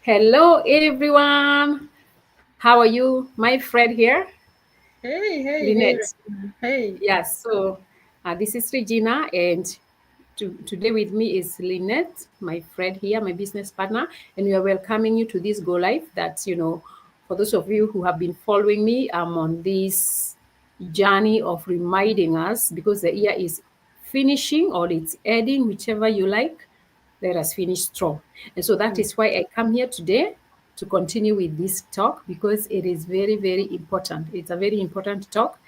Hello, everyone. How are you? My friend here, Hey, Lynette. Regina. Hey. Yes, so this is Regina, and today with me is Lynette, my friend here, my business partner, and we are welcoming you to this Go Live. For those of you who have been following me, I'm on this journey of reminding us because the year is finishing or it's ending, whichever you like. Let us finish strong. And so that Mm. is why I come here today to continue with this talk because it is very, very important. It's a very important talk.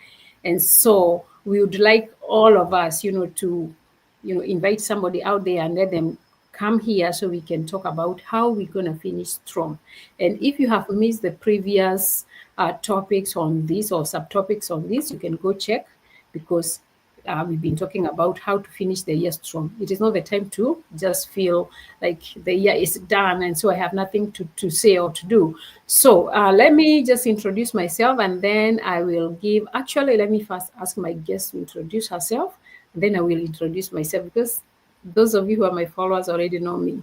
And so we would like all of us, to invite somebody out there and let them come here so we can talk about how we're going to finish strong. And if you have missed the previous topics on this or subtopics on this, you can go check because we've been talking about how to finish the year strong. It is not the time to just feel like the year is done and so I have nothing to say or to do. So let me just introduce myself and then I will actually, let me first ask my guest to introduce herself. And then I will introduce myself because those of you who are my followers already know me.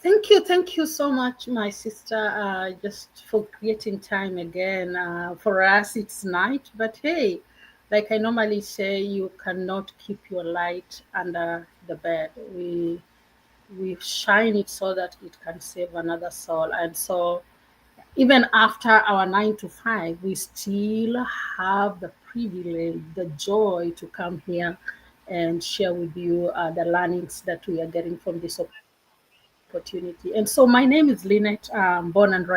Thank you so much, my sister, just for creating time again. For us, it's night, but hey, like I normally say, you cannot keep your light under the bed. We shine it so that it can save another soul, and so even after our 9 to 5, we still have the privilege, the joy to come here and share with you the learnings that we are getting from this opportunity. And so, my name is Lynette, born and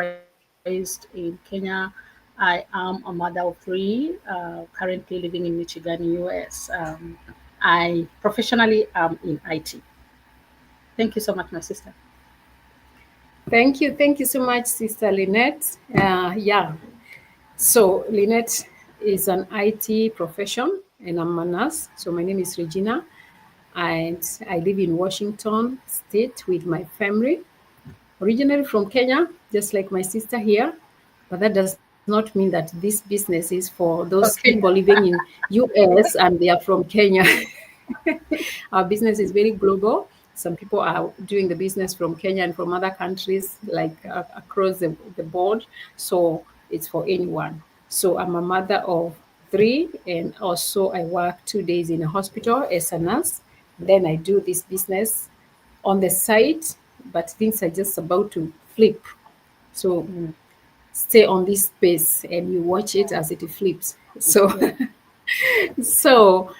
raised in Kenya. I am a mother of three, currently living in Michigan, US. I professionally am in IT. Thank you so much, my sister. Thank you. Thank you so much, Sister Lynette. Yeah. So, Lynette is an IT profession and I'm a nurse. So, my name is Regina and I live in Washington State with my family. Originally from Kenya, just like my sister here, but that does not mean that this business is for those people Okay. living in US and they are from Kenya. Our business is very global. Some people are doing the business from Kenya and from other countries, like across the board. So it's for anyone. So I'm a mother of three, and also I work 2 days in a hospital as a nurse. Then I do this business on the side, but things are just about to flip. So Mm, stay on this space and you watch it yeah, as it flips. So yeah. so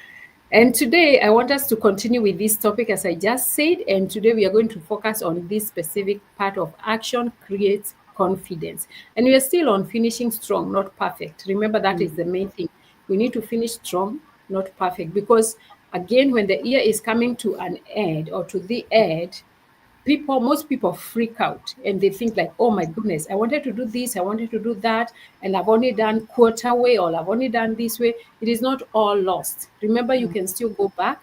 and today I want us to continue with this topic as I just said. And today we are going to focus on this specific part of action creates confidence. And we are still on finishing strong, not perfect. Remember, that is Mm, the main thing. We need to finish strong, not perfect. Because again, when the year is coming to an end or to the end, most people freak out and they think like, oh my goodness, I wanted to do this, I wanted to do that, and I've only done quarter way or I've only done this way. It is not all lost. Remember, you mm, can still go back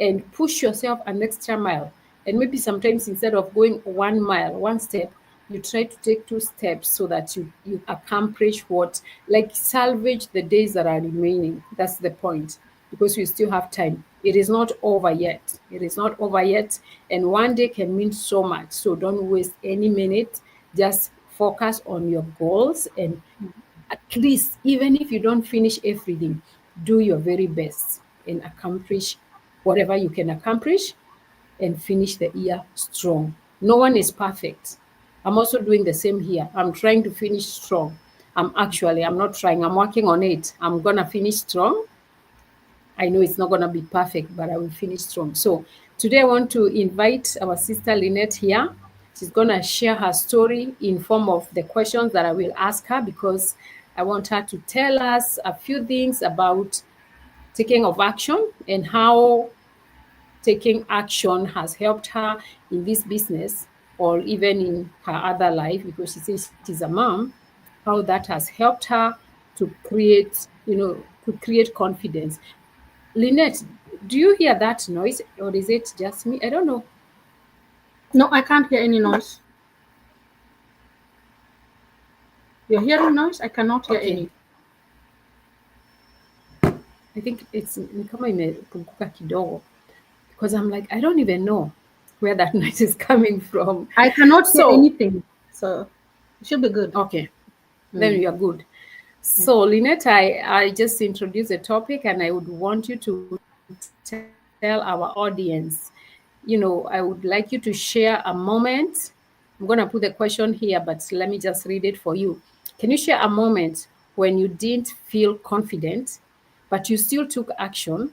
and push yourself an extra mile. And maybe sometimes instead of going 1 mile, one step, you try to take 2 steps so that you accomplish what, like salvage the days that are remaining. That's the point, because we still have time. It is not over yet. It is not over yet. And one day can mean so much. So don't waste any minute. Just focus on your goals. And at least, even if you don't finish everything, do your very best and accomplish whatever you can accomplish and finish the year strong. No one is perfect. I'm also doing the same here. I'm trying to finish strong. I'm not trying, I'm working on it. I'm going to finish strong. I know it's not going to be perfect, but I will finish strong. So today I want to invite our sister Lynette here. She's going to share her story in form of the questions that I will ask her because I want her to tell us a few things about taking of action and how taking action has helped her in this business or even in her other life because she says she's a mom, how that has helped her to create confidence. Lynette, do you hear that noise or is it just me? I don't know. No, I can't hear any noise. You're hearing noise? I cannot hear Okay. any. I think it's ni kama imepunguka kidogo because I'm like, I don't even know. where that noise is coming from. I cannot hear So, anything, so it should be good. okay, then Mm. you are good. So, Lynette, I just introduced a topic and I would want you to tell our audience, I would like you to share a moment. I'm going to put the question here, but let me just read it for you. Can you share a moment when you didn't feel confident, but you still took action,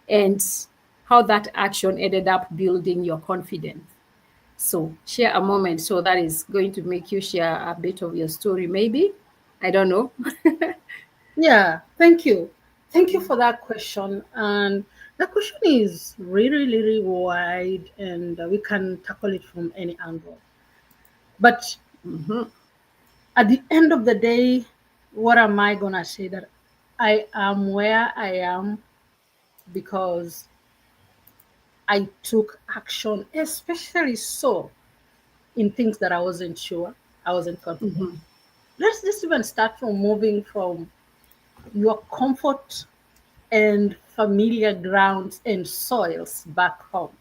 and how that action ended up building your confidence? So, share a moment. So, that is going to make you share a bit of your story, maybe. I don't know. Yeah, thank you. Thank you for that question. And the question is really, really wide, and we can tackle it from any angle. But Mhm. at the end of the day, what am I going to say? That I am where I am because I took action, especially so in things that I wasn't sure, I wasn't confident. Mhm. Let's just even start from moving from your comfort and familiar grounds and soils back home.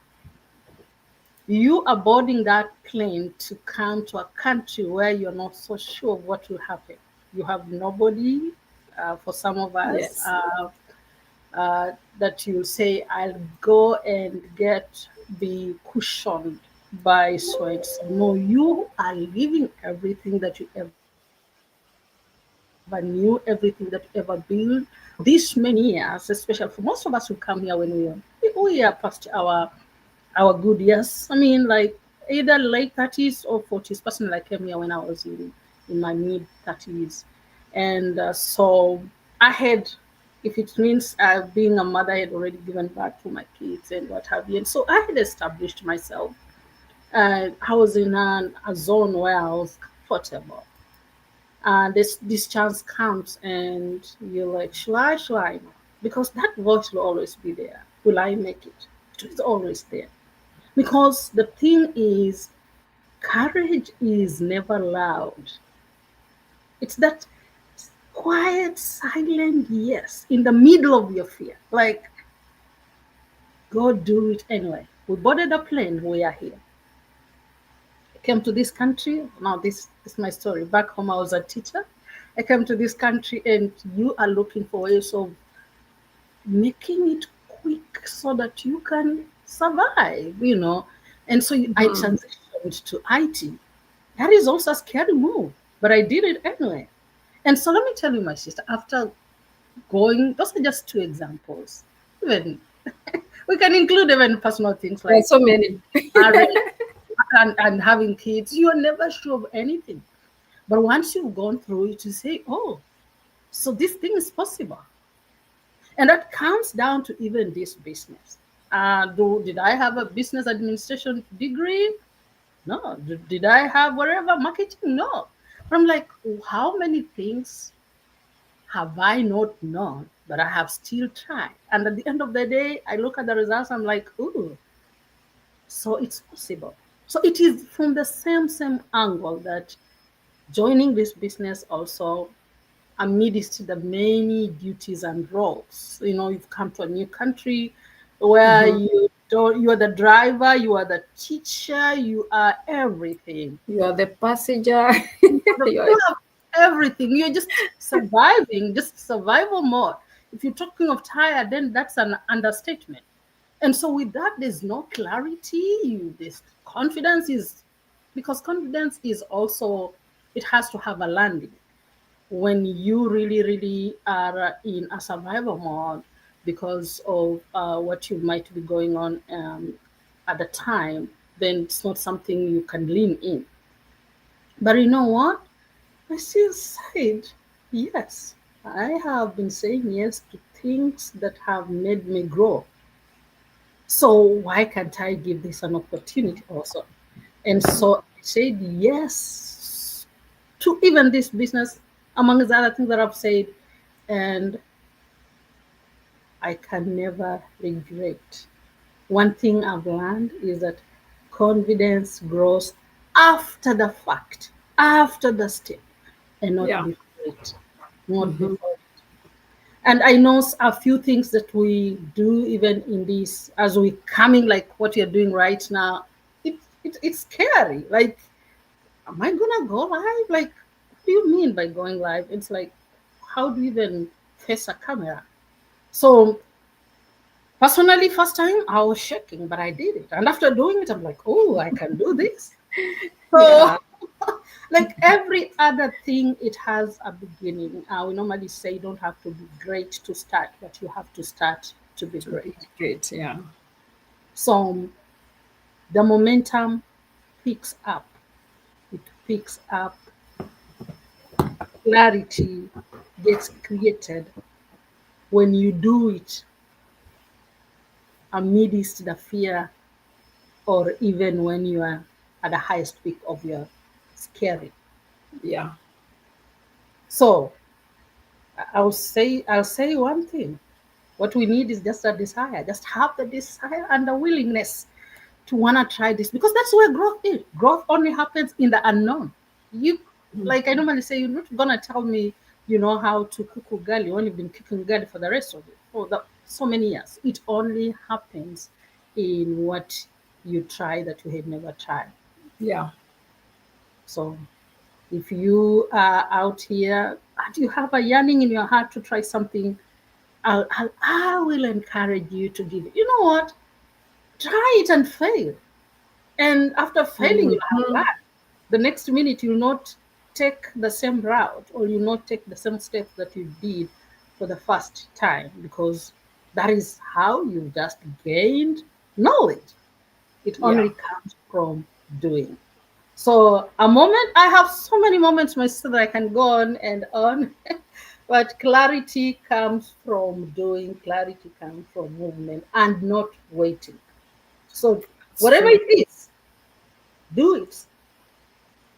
You are boarding that plane to come to a country where you're not so sure of what will happen. You have nobody, for some of us, Yes. that you'll say, I'll go and be cushioned by sweats. No, you are leaving everything that you ever knew, everything that you ever built this many years, especially for most of us who come here when we are past our good years. I mean, like either late 30s or 40s. Personally, I came here when I was in my mid 30s. And so I had, if it means being a mother, I had already given birth to my kids and what have you. And so I had established myself. I was in a zone where I was comfortable. This chance comes and you're like, should I not? Because that voice will always be there. Will I make it? It is always there. Because the thing is, courage is never loud. It's that quiet, silent yes in the middle of your fear. Like, go do it anyway. We boarded a plane, we are here. I came to this country. Now, this is my story. Back home, I was a teacher. I came to this country, and you are looking for ways of making it quick so that you can survive. And so I Mhm. transitioned to IT. That is also a scary move, but I did it anyway. And so let me tell you, my sister, after going, those are just two examples. Even we can include even personal things There are like so many. marriage and having kids. You are never sure of anything. But once you've gone through it, you say, oh, so this thing is possible. And that comes down to even this business. Did I have a business administration degree? No. Did I have whatever marketing? No. But I'm like, how many things have I not known, but I have still tried? And at the end of the day, I look at the results. I'm like, ooh, so it's possible. So it is from the same angle that joining this business also amidst the many duties and roles. You've come to a new country where Mhm. you are the driver, you are the teacher, you are everything. You are the passenger. You are, You have everything. You're just surviving, just survival mode. If you're talking of tired, then that's an understatement. And so with that, there's no clarity. This confidence is because confidence is also, it has to have a landing when you really, really are in a survival mode because of what you might be going on at the time, then it's not something you can lean in. But you know what? I still said yes. I have been saying yes to things that have made me grow. So why can't I give this an opportunity also? And so I said yes to even this business, among the other things that I've said, and I can never regret. One thing I've learned is that confidence grows after the fact, after the step, and not yeah. before it. Not Mhm. before it. And I know a few things that we do even in this, as we coming like what you're doing right now. It's scary. Like, am I gonna go live? Like, what do you mean by going live? It's like, how do you even face a camera? So personally, first time I was shaking, but I did it. And after doing it, I'm like, oh, I can do this. Yeah. So, like every other thing, it has a beginning. We normally say you don't have to be great to start, but you have to start to be To be great. great. Yeah. So the momentum picks up. It picks up. Clarity gets created when you do it amidst the fear, or even when you are at the highest peak of your scary. Yeah. So I'll say one thing. What we need is just a desire. Just have the desire and the willingness to wanna try this, because that's where growth is. Growth only happens in the unknown. You, like I normally say, you're not gonna tell me you know how to cook ugali when you've been cooking ugali for the rest of it for so many years. It only happens in what you try that you had never tried. Yeah. So if you are out here and you have a yearning in your heart to try something, I will encourage you to give it. You know what? Try it and fail. And after failing, you'll have Mhm. learned. The next minute, you'll not take the same route, or you'll not take the same steps that you did for the first time, because that is how you just gained knowledge. It Yeah. only comes from doing. So a moment, I have so many moments myself that I can go on and on, but clarity comes from doing, clarity comes from movement and not waiting. So It's whatever true. it is, do it.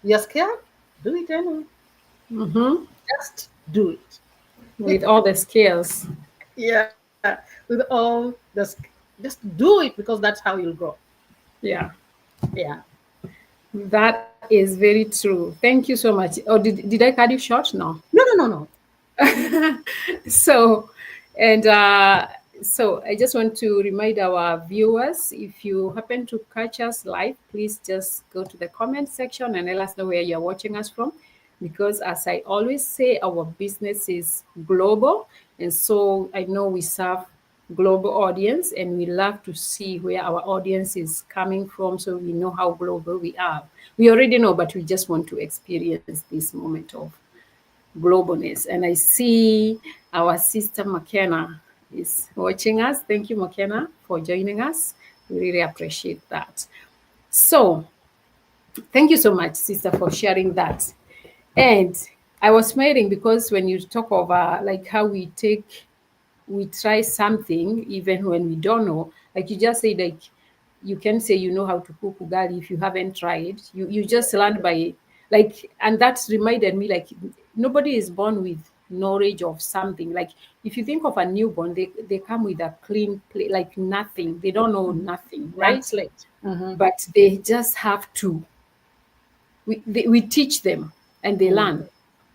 You're scared? Do it anyway. Hmm. Just do With it. all the skills. Yeah, with all just do it, because that's how you'll grow. Yeah. Yeah. That is very true. Thank you so much. Oh, did I cut you short? No. No, no, no, no. So, and so I just want to remind our viewers, if you happen to catch us live, please just go to the comment section and let us know where you're watching us from. Because as I always say, our business is global. And so I know we serve global audience, and we love to see where our audience is coming from, so we know how global we are. We already know, but we just want to experience this moment of globalness. And I see our sister McKenna is watching us. Thank you, McKenna, for joining us. We really appreciate that. So, thank you so much, sister, for sharing that. And I was smiling because when you talk of like how we try something even when we don't know, like you just say, like you can say you know how to cook ugali if you haven't tried. You just learn by, like, and that reminded me, like, nobody is born with knowledge of something. Like, if you think of a newborn, they come with a clean plate, like nothing, they don't know nothing, Blank right? slate. Mm-hmm. But they just have to, we teach them and they Mm, learn.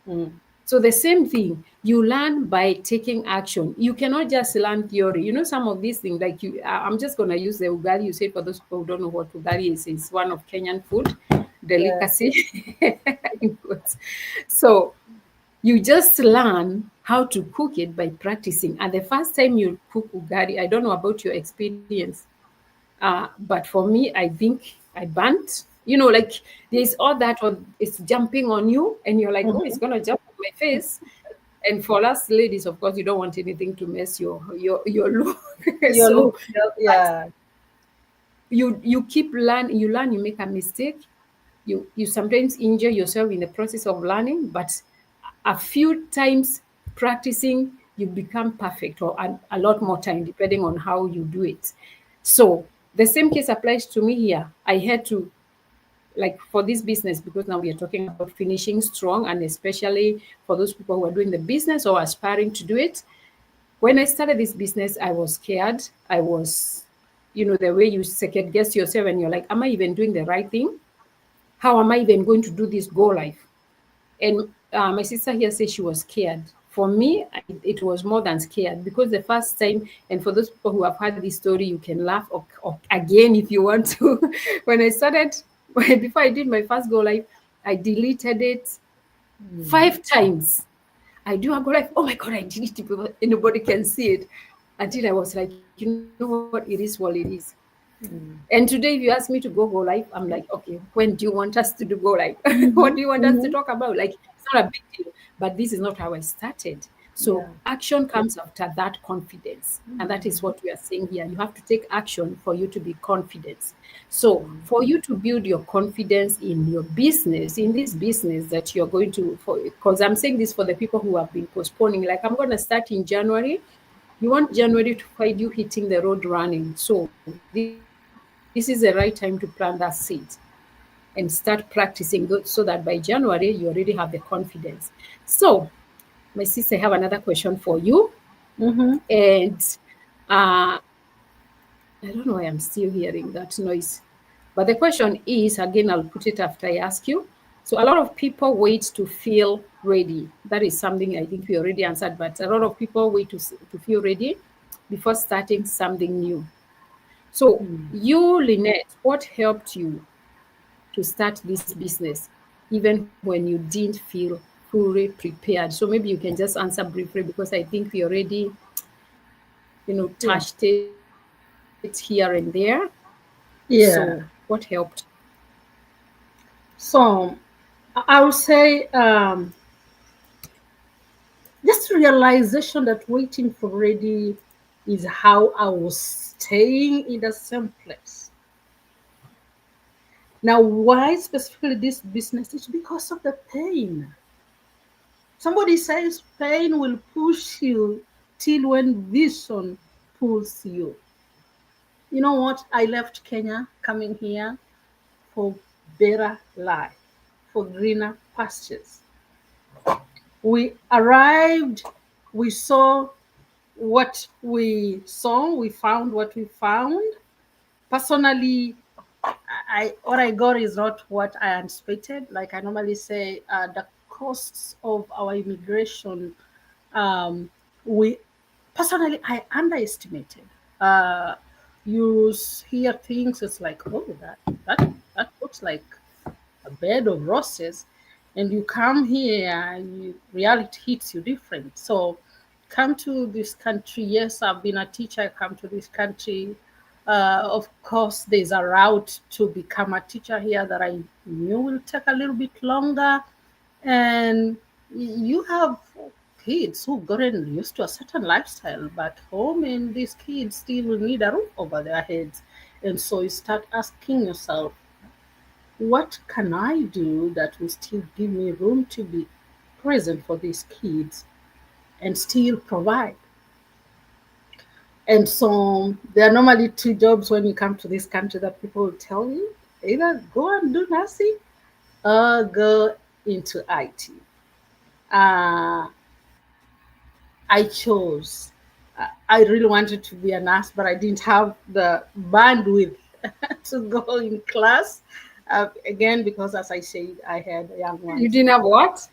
mm. So the same thing, you learn by taking action. You cannot just learn theory. You know, some of these things, like I'm just going to use the ugali. You say, for those people who don't know what ugali is, it's one of Kenyan food Yeah. delicacy. So you just learn how to cook it by practicing. And the first time you cook ugali, I don't know about your experience, but for me, I think I burnt. You know, like there's all that, or it's jumping on you, and you're like, oh, it's Mm-hmm. gonna jump on my face. And for us ladies, of course, you don't want anything to mess your look. Your So, look. but Yeah. you keep learning. You learn. You make a mistake. You sometimes injure yourself in the process of learning, but a few times practicing, you become perfect, or a lot more time, depending on how you do it. So the same case applies to me here. I had to, like, for this business, because now we are talking about finishing strong, and especially for those people who are doing the business or aspiring to do it. When I started this business, I was scared. I was, the way you second guess yourself, and you're like, am I even doing the right thing? How am I even going to do this go life? And my sister here says she was scared for me, it was more than scared, because the first time, and for those people who have heard this story, you can laugh or again if you want to. When I started, before I did my first go live, I deleted it 5 times. I do a go live. Oh my God, I did it. Anybody can see it. Until I was like, you know what? It is what it is. And today, if you ask me to go live, I'm like, okay, when do you want us to do go live? What do you want us to talk about? Like, it's not a big deal. But this is not how I started. So Yeah. action comes after that confidence. And that is what we are saying here. You have to take action for you to be confident. So for you to build your confidence in your business, in this business that you're going to, because I'm saying this for the people who have been postponing, like I'm going to start in January. You want January to find you hitting the road running. So this is the right time to plant that seed and start practicing so that by January you already have the confidence. So, my sister, I have another question for you. Mm-hmm. And I don't know why I'm still hearing that noise. But the question is, again, I'll put it after I ask you. So, a lot of people wait to feel ready. That is something I think we already answered, but a lot of people wait to feel ready before starting something new. So, you, Lynette, what helped you to start this business, even when you didn't feel fully prepared? So, maybe you can just answer briefly, because I think we already, Yeah. touched it here and there. So, what Yeah. helped? So I would say just realization that waiting for ready is how I was staying in the same place. Now, why specifically this business? It's because of the pain. Somebody says pain will push you till when vision pulls you. You know what? I left Kenya coming here for better life, for greener pastures. We arrived, we saw what we saw, we found what we found. Personally, I what I got is not what I anticipated. Like I normally say, the costs of our immigration, um, we personally I underestimated. Uh, you hear things, it's like, oh, that looks like a bed of roses, and you come here and reality hits you different. So come to this country. Yes, I've been a teacher. I come to this country. Of course, there's a route to become a teacher here that I knew will take a little bit longer. And you have kids who've gotten used to a certain lifestyle back home, and these kids still need a roof over their heads. And so you start asking yourself, what can I do that will still give me room to be present for these kids and still provide? And so there are normally two jobs when you come to this country that people will tell you, either go and do nursing or go into IT. Uh, I chose. I really wanted to be a nurse, but I didn't have the bandwidth to go in class. Again, because as I said, I had young You ones. didn't have what?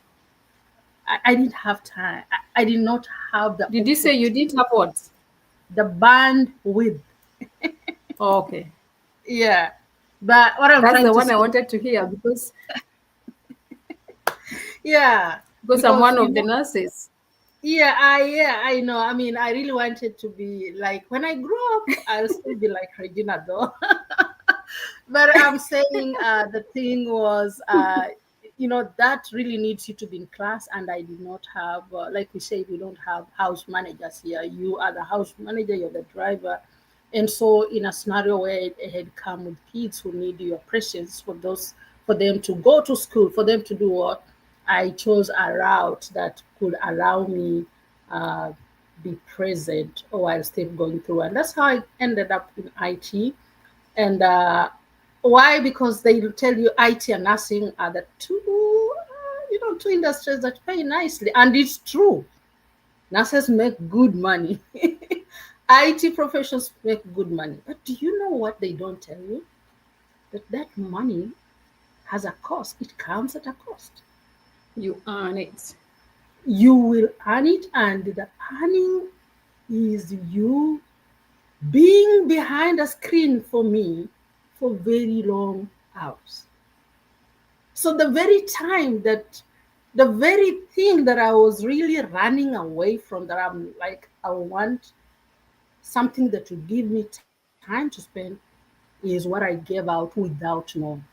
I didn't have time. I did not have the Did you say you didn't have what? the bandwidth. Oh, okay. Yeah, but what I'm That's trying the to one I say, wanted to hear, yeah, because I'm because one of the nurses. I know. I mean, I really wanted to be like when I grow up, I'll still be like Regina though. But I'm saying the thing was, that really needs you to be in class, and I did not have, like we say, we don't have house managers here. You are the house manager, you're the driver. And so, in a scenario where it had come with kids who need your presence for them to go to school, for them to do what, I chose a route that could allow me uh, be present while still going through, and that's how I ended up in IT. And why? Because they will tell you IT and nursing are the two industries that pay nicely, and it's true. Nurses make good money. IT professionals make good money, but do you know what they don't tell you? That money has a cost. It comes at a cost. You earn it. You will earn it, and the earning is you being behind a screen for me for very long hours. So the very thing that I was really running away from, that I'm like, I want something that will give me time to spend, is what I gave out without knowing.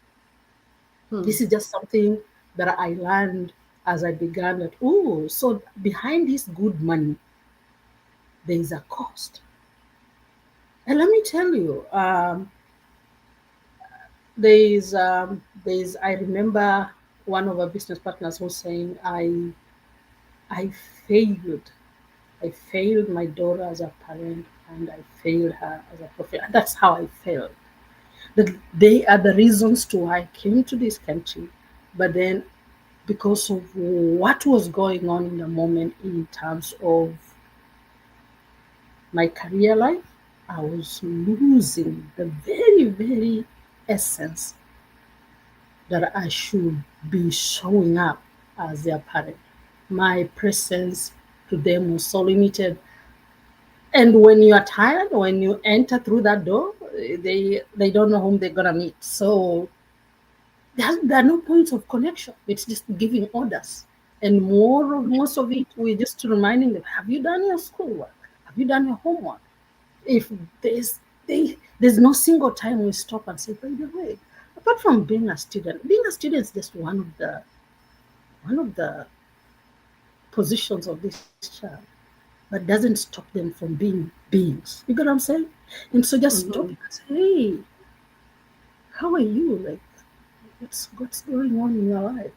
This Hmm. is just something that I learned as I began, that, oh, so behind this good money, there is a cost. And let me tell you, I remember one of our business partners was saying, I failed. I failed my daughter as a parent, and I failed her as a professional. That's how I failed. That they are the reasons to why I came to this country. But then, because of what was going on in the moment in terms of my career life, I was losing the very, very essence that I should be showing up as their parent. My presence to them was so limited. And when you are tired, when you enter through that door, they don't know whom they're gonna meet. So there are no points of connection. It's just giving orders. And most of it, we're just reminding them, have you done your schoolwork? Have you done your homework? If there's no single time we stop and say, by the way, apart from being a student is just one of the positions of this child, but doesn't stop them from being beings. You get what I'm saying? And so just stop Mhm. and say, hey, how are you? Like, what's going on in your life?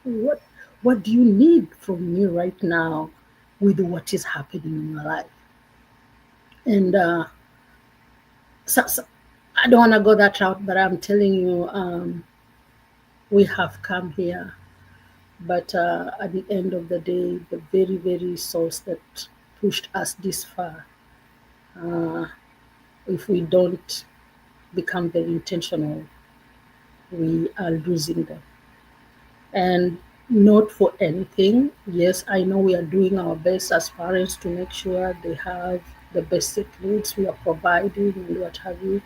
What do you need from me right now with what is happening in your life? And so I don't want to go that route, but I'm telling you, we have come here. But at the end of the day, the very, very source that pushed us this far, uh, if we don't become very intentional, we are losing them. And not for anything. Yes, I know we are doing our best as parents to make sure they have the basic needs we are providing and what have you.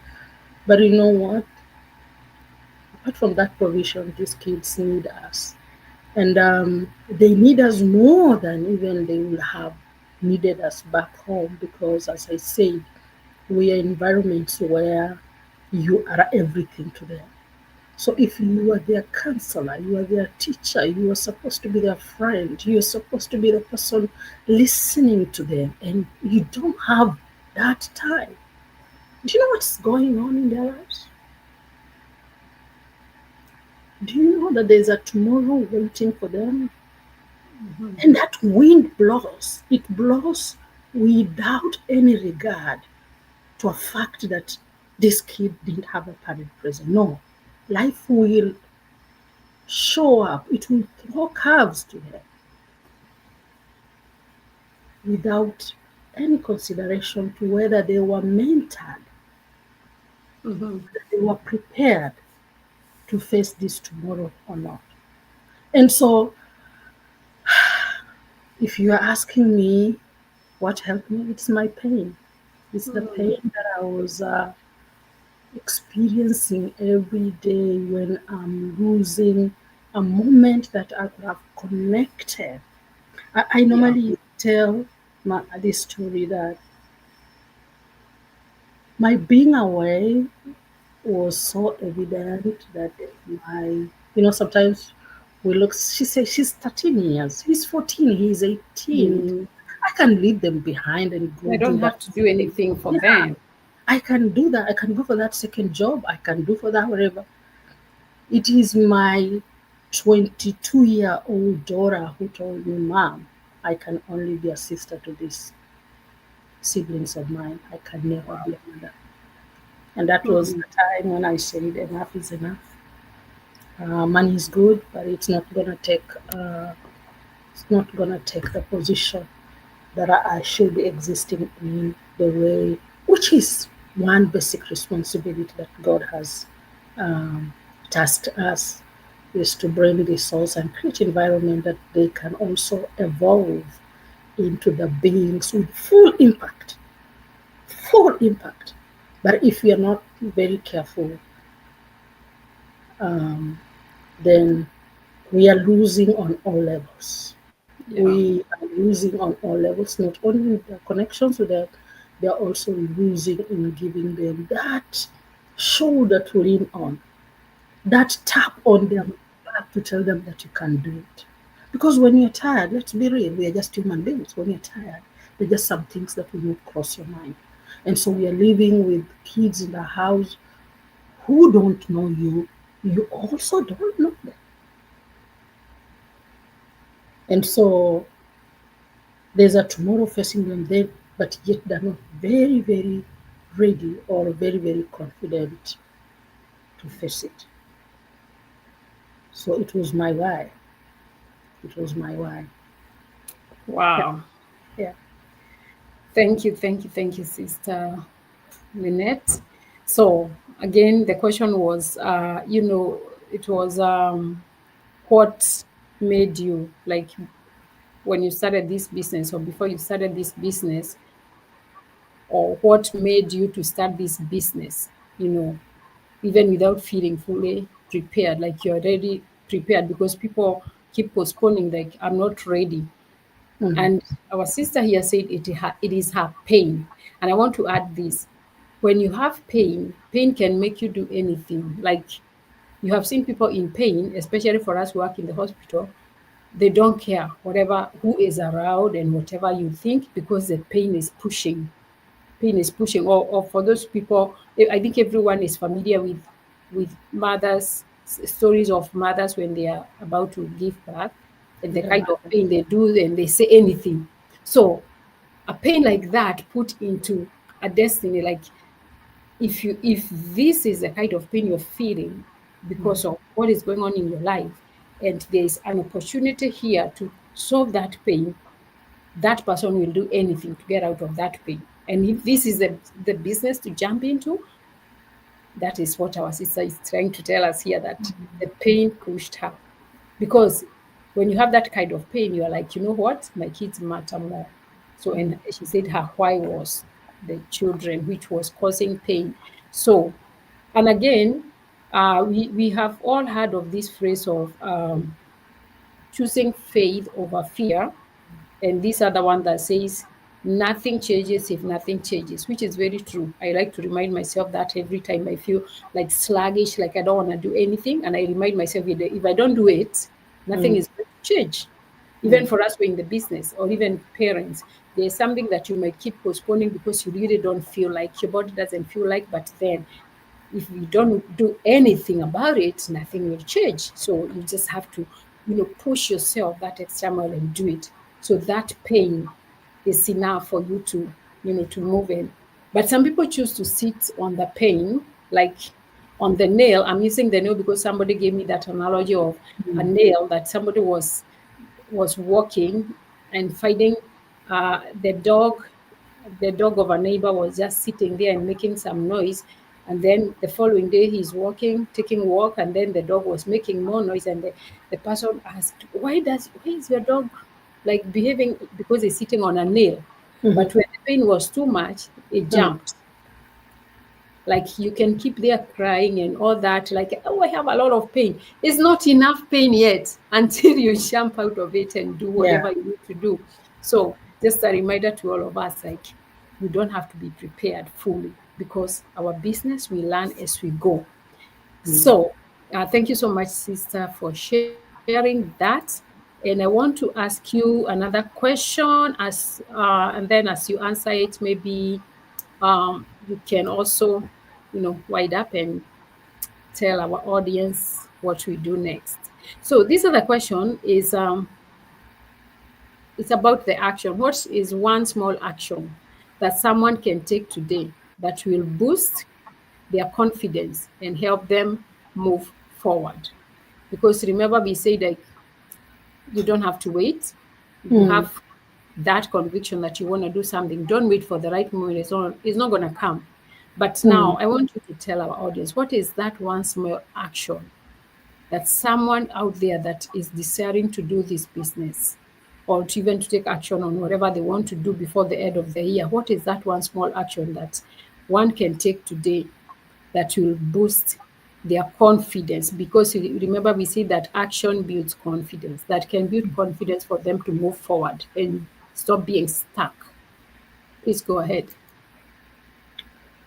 But you know what? Apart from that provision, these kids need us. And they need us more than even they will have needed us back home, because, as I said, we are environments where you are everything to them. So if you are their counselor, you are their teacher, you are supposed to be their friend, you are supposed to be the person listening to them, and you don't have that time. Do you know what's going on in their lives? Do you know that there's a tomorrow waiting for them? Mhm. And that wind blows. It blows without any regard to a fact that this kid didn't have a parent present. No. Life will show up, it will throw curves to them without any consideration to whether they were mentored, Mhm. whether they were prepared to face this tomorrow or not. And so, if you are asking me what helped me, it's my pain. It's the Mhm. pain that I was experiencing every day when I'm losing a moment that I could have connected. I Yeah. normally tell this story that my being away was so evident that sometimes we look, she says she's 13 years, he's 14, he's 18. Mm. I can leave them behind and go I do don't that have to do second. anything for Yeah, them. I can do that. I can go for that second job. I can do for that whatever. It is my 22-year-old daughter who told me, Mom, I can only be a sister to these siblings of mine. I can never be a mother. And that was Mhm. the time when I said enough is enough. Money is good, but it's not gonna take the position that I should be existing in the way, which is one basic responsibility that God has um, tasked us. is to bring the souls and create environment that they can also evolve into the beings with full impact. Full impact. But if we are not very careful, um, then we are losing on all levels. Yeah. We are losing on all levels, not only with their connections with them, they are also losing in giving them that shoulder to lean on, that tap on their back to tell them that you can do it. Because when you're tired, let's be real, we are just human beings. When you're tired, there are just some things that will not cross your mind. And so we are living with kids in the house who don't know you. You also don't know them. And so there's a tomorrow facing them there, but yet they're not very, very ready or very, very confident to face it. So it was my why. It was my why. Yeah. Wow. Yeah. Thank you, Sister Lynette. So again, the question was, it was what made you, like, when you started this business or before you started this business, or what made you to start this business, even without feeling fully prepared, like you're already prepared, because people keep postponing, like, I'm not ready. Mm. And our sister here said it is her pain. And I want to add this: when you have pain, pain can make you do anything. Like, you have seen people in pain, especially for us who work in the hospital, they don't care whatever who is around and whatever you think, because the pain is pushing. Or for those people, I think everyone is familiar with mothers, stories of mothers when they are about to give birth, and the Yeah. kind of pain they do, and they say anything. So a pain like that put into a destiny, like, if this is the kind of pain you're feeling because of what is going on in your life, and there is an opportunity here to solve that pain, that person will do anything to get out of that pain. And if this is the business to jump into, that is what our sister is trying to tell us here, that the pain pushed her. Because when you have that kind of pain, you are like, you know what, my kids matter more. So, and she said her why was the children, which was causing pain. So, and again, we have all heard of this phrase of choosing faith over fear. And this other one that says, nothing changes if nothing changes, which is very true. I like to remind myself that every time I feel like sluggish, like I don't want to do anything. And I remind myself, if I don't do it, nothing Mm. is going to change. Even Mm. for us who are in the business, or even parents, there's something that you might keep postponing because you really don't feel like, your body doesn't feel like, but then if you don't do anything about it, nothing will change. So you just have to, push yourself that extra mile and do it. So that pain is enough for you to, to move in. But some people choose to sit on the pain, like on the nail. I'm using the nail because somebody gave me that analogy of a Mm. nail that somebody was walking and finding the dog of a neighbor was just sitting there and making some noise. And then the following day he's walking, taking walk, and then the dog was making more noise. And the person asked, why is your dog like behaving, because he's sitting on a nail? Mhm. But when the pain was too much, it Mm. jumped. Like, you can keep there crying and all that, like, oh, I have a lot of pain. It's not enough pain yet until you jump out of it and do Yeah. whatever you need to do. So just a reminder to all of us, like, we don't have to be prepared fully, because our business, we learn as we go. Mm. So thank you so much, sister, for sharing that. And I want to ask you another question, and then as you answer it, maybe you can also, wind up and tell our audience what we do next. So this other question is, it's about the action. What is one small action that someone can take today that will boost their confidence and help them move forward? Because remember, we say that you don't have to wait. If you Mm. have that conviction that you want to do something, don't wait for the right moment. It's not going to come. But now Mm. I want you to tell our audience, what is that one small action that someone out there that is desiring to do this business or to even to take action on whatever they want to do before the end of the year, what is that one small action that one can take today that will boost their confidence? Because you remember we see that action builds confidence, that can build confidence for them to move forward and stop being stuck. Please go ahead.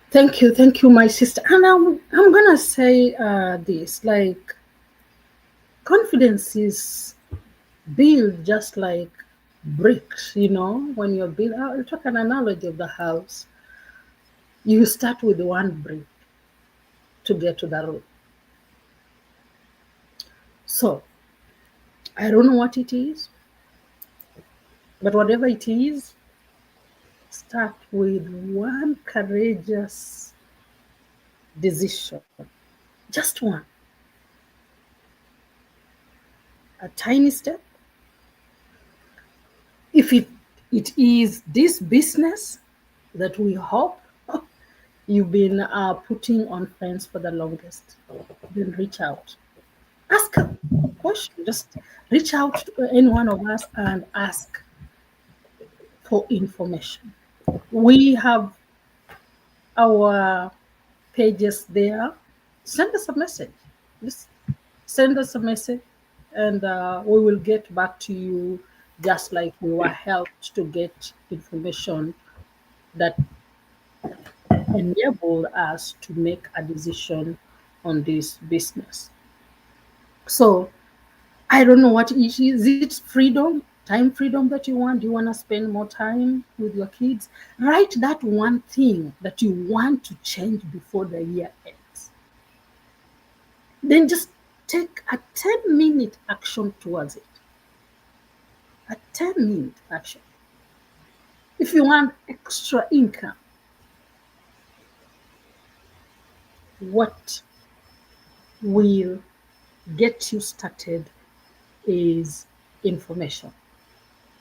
Thank you, my sister. And I'm gonna say this, like, confidence is built just like bricks. When you're built, I'll talk an analogy of the house. You start with one brick to get to the roof. So I don't know what it is, but whatever it is, start with one courageous decision. Just one. A tiny step. If it is this business that we hope you've been putting on friends for the longest, then reach out. Ask a question. Just reach out to any one of us and ask for information. We have our pages there. Send us a message. Just send us a message, and we will get back to you, just like we were helped to get information that enabled us to make a decision on this business. So I don't know what it is. Is it freedom, time freedom that you want? Do you want to spend more time with your kids? Write that one thing that you want to change before the year ends. Then just take a 10-minute action towards it. A 10-minute action. If you want extra income, what will get you started is information.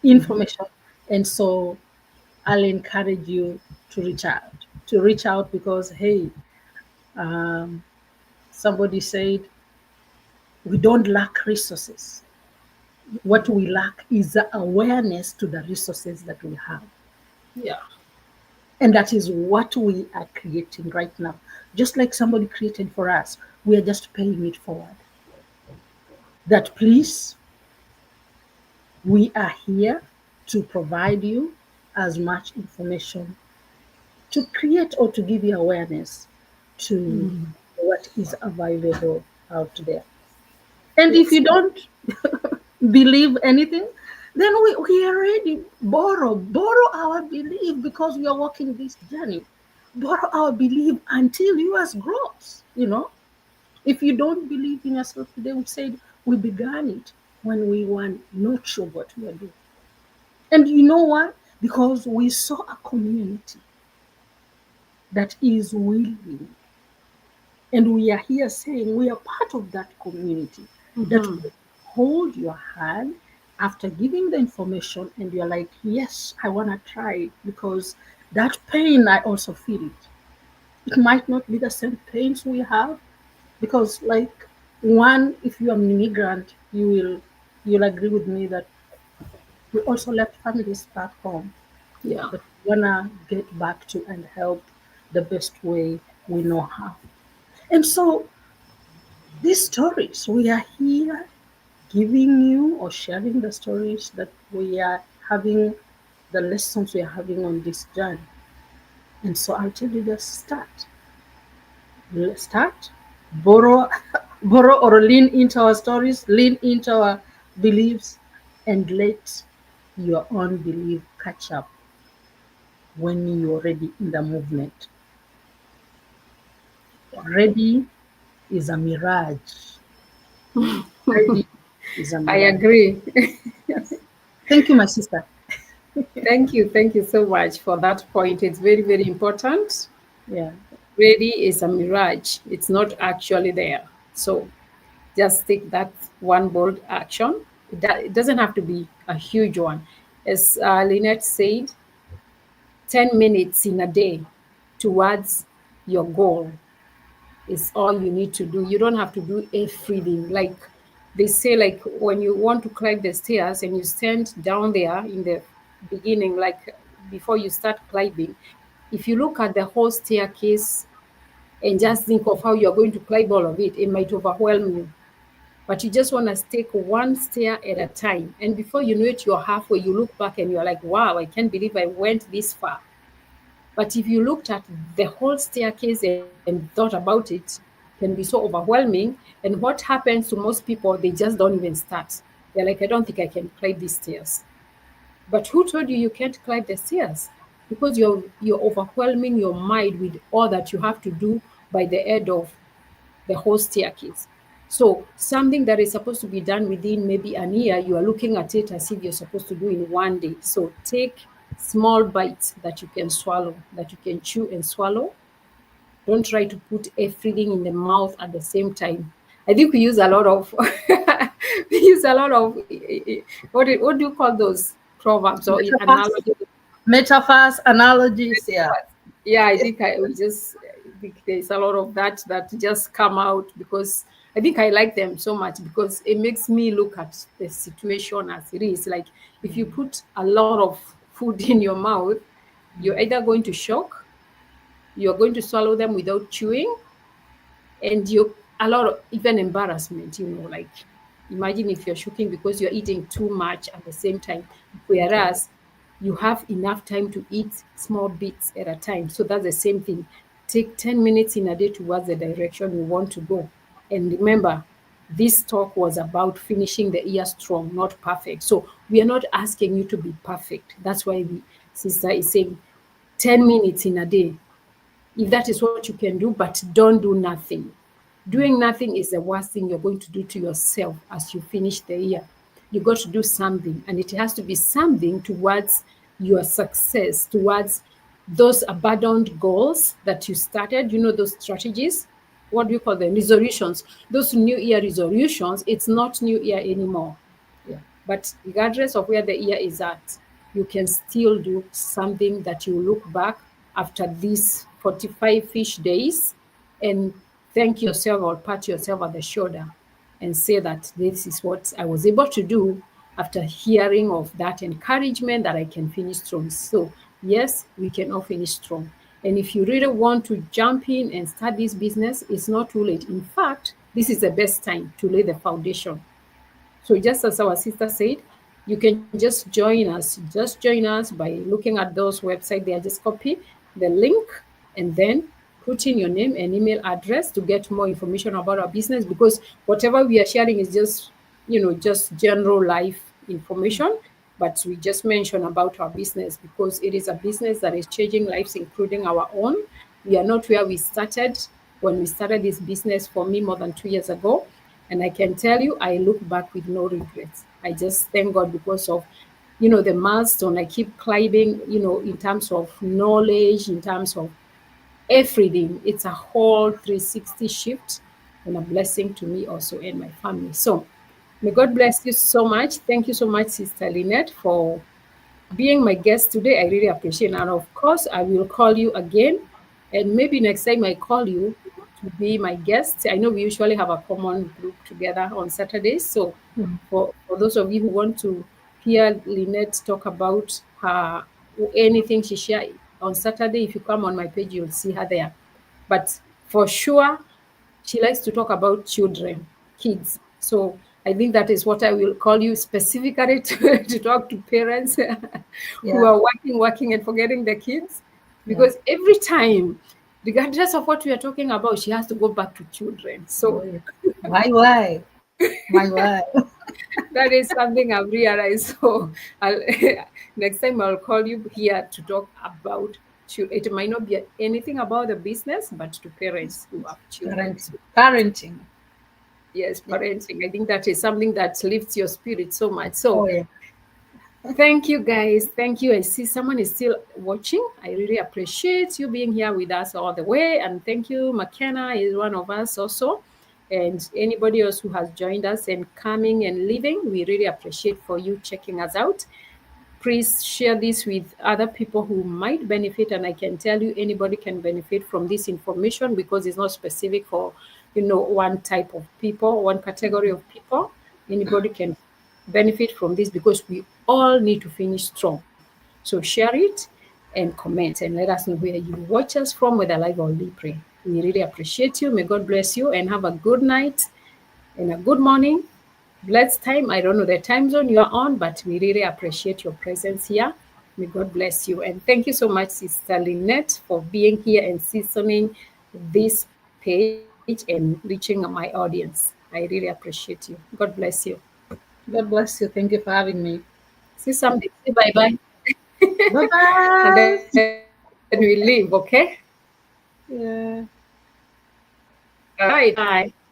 Information. And so I'll encourage you to reach out. To reach out because, hey, somebody said we don't lack resources. What we lack is the awareness to the resources that we have. Yeah. And that is what we are creating right now. Just like somebody created for us, we are just paying it forward. That please, we are here to provide you as much information to create or to give you awareness to what is available out there. And if you don't believe anything, then we already borrow our belief, because we are walking this journey. Borrow our belief until yours grows. If you don't believe in yourself today, we said we began it when we were not sure what we are doing. And you know what? Because we saw a community that is willing. And we are here saying we are part of that community that will hold your hand after giving the information, and you're like, yes, I want to try it, because that pain, I also feel it. It might not be the same pains we have, because like one, if you are an immigrant, you'll agree with me that we also left families back home, Yeah. but we wanna get back to and help the best way we know how. And so these stories, we are here giving you or sharing the stories that we are having, the lessons we are having on this journey. And so I'll tell you, just start. Let's start, borrow, borrow or lean into our stories, lean into our beliefs, and let your own belief catch up when you're already in the movement. Ready is a mirage. Ready is a I mirage. agree. Yes. Thank you, my sister. Thank you. Thank you so much for that point. It's very, very important. Yeah. Ready is a mirage. It's not actually there. So just take that one bold action. It doesn't have to be a huge one. As Lynette said, 10 minutes in a day towards your goal is all you need to do. You don't have to do everything. Like they say, like when you want to climb the stairs and you stand down there in the beginning, like before you start climbing, if you look at the whole staircase and just think of how you're going to climb all of it, it might overwhelm you. But you just want to take one stair at a time. And before you know it, you're halfway. You look back and you're like, wow, I can't believe I went this far. But if you looked at the whole staircase and thought about it, can be so overwhelming. And what happens to most people, they just don't even start. They're like, I don't think I can climb these stairs. But who told you you can't climb the stairs? Because you're overwhelming your mind with all that you have to do by the end of the whole staircase. So something that is supposed to be done within maybe an year, you are looking at it as if you're supposed to do in one day. So take small bites that you can swallow, that you can chew and swallow. Don't try to put everything in the mouth at the same time. I think we use a lot of we use a lot of what do you call those proverbs or Metaphors, analogies? metaphors, analogies. Yeah. Yeah, I think I will just think there's a lot of that that just come out because I think I like them so much because it makes me look at the situation as it is. Like if you put a lot of food in your mouth, you're either going to shock, you're going to swallow them without chewing, and you a lot of even embarrassment, like imagine if you're shocking because you're eating too much at the same time, whereas you have enough time to eat small bits at a time. So that's the same thing. Take 10 minutes in a day towards the direction you want to go. And remember, this talk was about finishing the year strong, not perfect. So we are not asking you to be perfect. That's why the sister is saying 10 minutes in a day, if that is what you can do, but don't do nothing. Doing nothing is the worst thing you're going to do to yourself as you finish the year. You got to do something, and it has to be something towards your success, towards those abandoned goals that you started, those strategies. What do you call them? Resolutions. Those New Year resolutions, it's not New Year anymore. Yeah. But regardless of where the year is at, you can still do something that you look back after these 45-ish days and thank yourself or pat yourself on the shoulder and say that this is what I was able to do after hearing of that encouragement that I can finish strong. So yes, we can all finish strong. And if you really want to jump in and start this business, it's not too late. In fact, this is the best time to lay the foundation. So just as our sister said, you can just join us. Just join us by looking at those websites there. Just copy the link and then put in your name and email address to get more information about our business, because whatever we are sharing is just, just general life information. But we just mention about our business because it is a business that is changing lives, including our own. We are not where we started when we started this business for me more than 2 years ago. And I can tell you, I look back with no regrets. I just thank God because of, the milestone I keep climbing, in terms of knowledge, in terms of everything. It's a whole 360 shift and a blessing to me also and my family. So may God bless you so much. Thank you so much, Sister Lynette, for being my guest today. I really appreciate it. And of course, I will call you again. And maybe next time I call you to be my guest. I know we usually have a common group together on Saturdays. So for those of you who want to hear Lynette talk about her anything she shared on Saturday, if you come on my page, you'll see her there. But for sure, she likes to talk about children, kids. So I think that is what I will call you specifically to talk to parents who are working and forgetting the kids. Because every time, regardless of what we are talking about, she has to go back to children. So my that is something I've realized. So next time I'll call you here to talk about children. It might not be anything about the business, but to parents who have children. Parenting. Yes, parenting. I think that is something that lifts your spirit so much. So thank you, guys. Thank you. I see someone is still watching. I really appreciate you being here with us all the way. And thank you. McKenna is one of us also. And anybody else who has joined us and coming and leaving, we really appreciate for you checking us out. Please share this with other people who might benefit. And I can tell you, anybody can benefit from this information because it's not specific for, one type of people, one category of people. Anybody can benefit from this because we all need to finish strong. So share it and comment and let us know where you watch us from, whether live or Libre. We really appreciate you. May God bless you and have a good night and a good morning. Blessed time. I don't know the time zone you are on, but we really appreciate your presence here. May God bless you. And thank you so much, Sister Lynette, for being here and seasoning this page and reaching my audience. I really appreciate you. God bless you. God bless you. Thank you for having me. See someday. Say bye bye. Bye And then bye. we leave, okay? Yeah. All right. Bye.